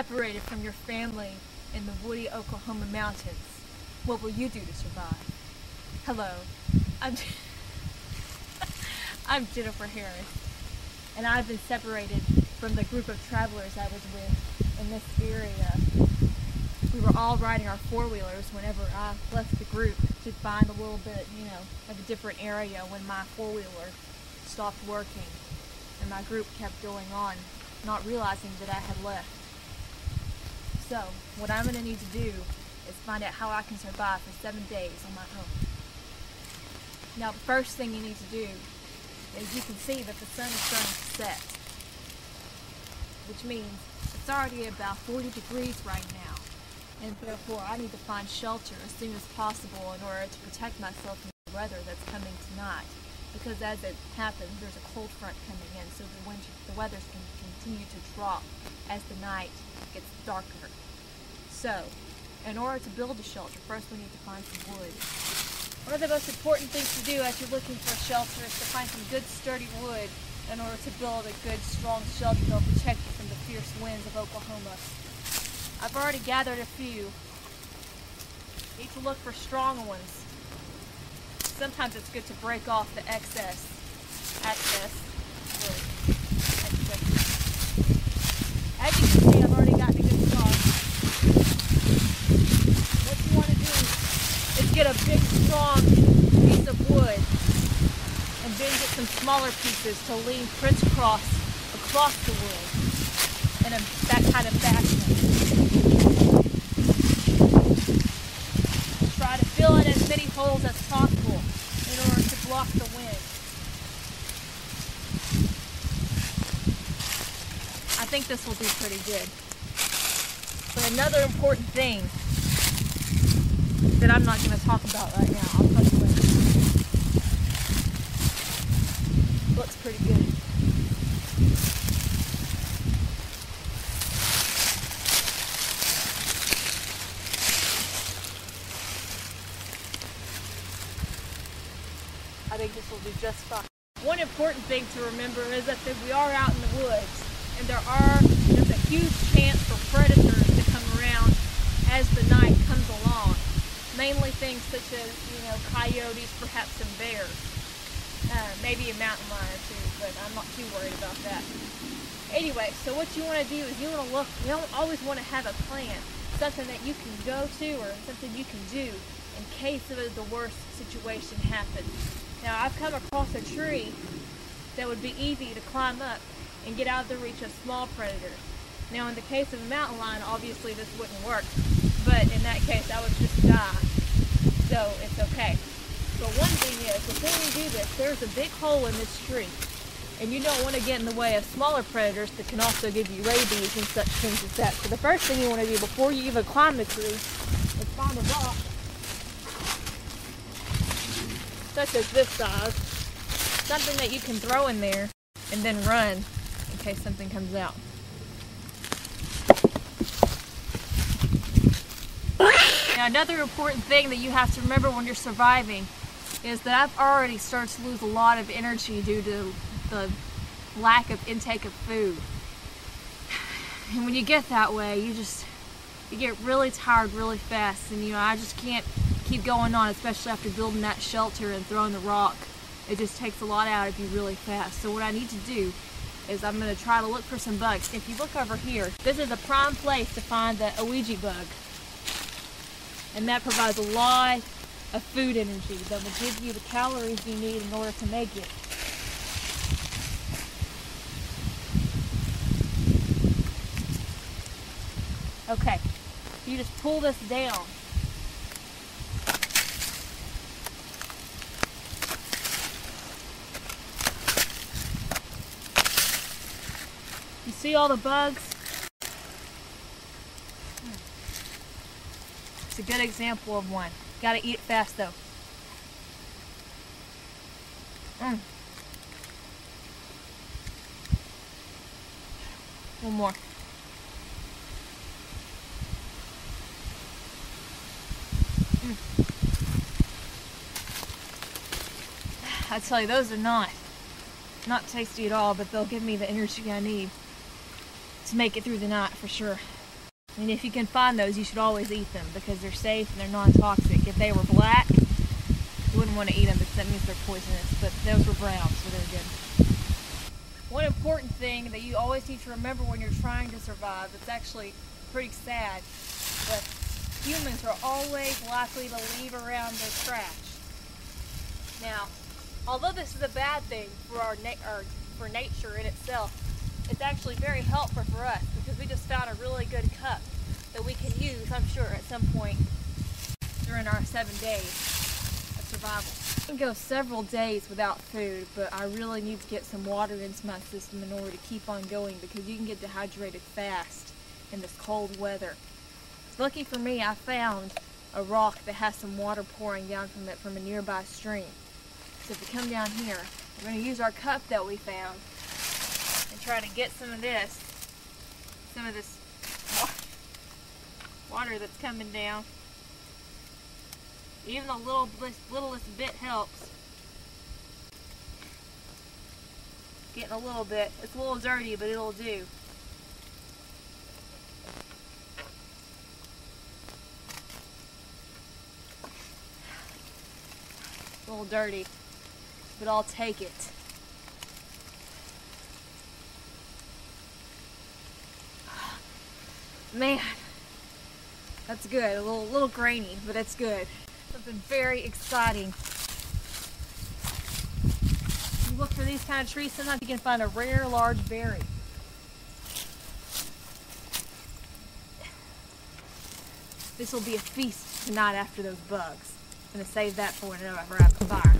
separated from your family in the woody Oklahoma mountains. What will you do to survive? Hello, I'm Jennifer Harris, and I've been separated from the group of travelers I was with in this area. We were all riding our four-wheelers whenever I left the group to find a little bit, of a different area when my four-wheeler stopped working, and my group kept going on, not realizing that I had left. So, what I'm going to need to do is find out how I can survive for 7 days on my own. Now, the first thing you need to do is you can see that the sun is starting to set, which means it's already about 40 degrees right now, and therefore I need to find shelter as soon as possible in order to protect myself from the weather that's coming tonight, because as it happens, there's a cold front coming in, so the weather's going to continue to drop as the night gets darker. So, in order to build a shelter, first we need to find some wood. One of the most important things to do as you're looking for a shelter is to find some good sturdy wood in order to build a good strong shelter that will protect you from the fierce winds of Oklahoma. I've already gathered a few. Need to look for strong ones. Sometimes it's good to break off the excess wood. As you can see, I've already gotten a good start. What you want to do is get a big, strong piece of wood and then get some smaller pieces to lean crisscross across the wood in that kind of fashion. Try to fill in as many holes as possible in order to block the wind. I think this will be pretty good. But another important thing that I'm not going to talk about right now, I'll talk about it. Looks pretty good. I think this will do just fine. One important thing to remember is that we are out in the woods, and there's a huge chance for predators to come around as the night comes along. Mainly things such as, coyotes, perhaps some bears, maybe a mountain lion or two, but I'm not too worried about that. Anyway, so what you want to do is you don't always want to have a plan, something that you can go to or something you can do in case of the worst situation happens. Now, I've come across a tree that would be easy to climb up and get out of the reach of small predators. Now, in the case of a mountain lion, obviously this wouldn't work, but in that case, I would just die, so it's okay. But one thing is, before we do this, there's a big hole in this tree, and you don't want to get in the way of smaller predators that can also give you rabies and such things as that. So the first thing you want to do before you even climb the tree is find a rock, such as this size, something that you can throw in there and then run in case something comes out. Now, another important thing that you have to remember when you're surviving is that I've already started to lose a lot of energy due to the lack of intake of food. And when you get that way, you get really tired really fast, and I just can't keep going on, especially after building that shelter and throwing the rock. It just takes a lot out of you really fast. So what I need to do is I'm going to try to look for some bugs. If you look over here, this is a prime place to find the Ouija bug. And that provides a lot of food energy that will give you the calories you need in order to make it. Okay, you just pull this down. You see all the bugs? It's a good example of one. Gotta eat it fast though. One more. I tell you, those are not tasty at all, but they'll give me the energy I need to make it through the night for sure. And if you can find those, you should always eat them because they're safe and they're non-toxic. If they were black, you wouldn't want to eat them because that means they're poisonous, but those were brown, so they're good. One important thing that you always need to remember when you're trying to survive, it's actually pretty sad, but humans are always likely to leave around their trash. Now, although this is a bad thing for for nature in itself, it's actually very helpful for us because we just found a really good cup that we can use, I'm sure, at some point during our 7 days of survival. I can go several days without food, but I really need to get some water into my system in order to keep on going because you can get dehydrated fast in this cold weather. So lucky for me, I found a rock that has some water pouring down from it from a nearby stream. So if we come down here, we're going to use our cup that we found and try to get some of this water that's coming down. Even the littlest bit helps. Getting a little bit. It's a little dirty, but it'll do. A little dirty, but I'll take it. Man, that's good. A little grainy, but it's good. Something very exciting. You look for these kind of trees, sometimes you can find a rare large berry. This will be a feast tonight after those bugs. I'm gonna save that for whenever I have a fire.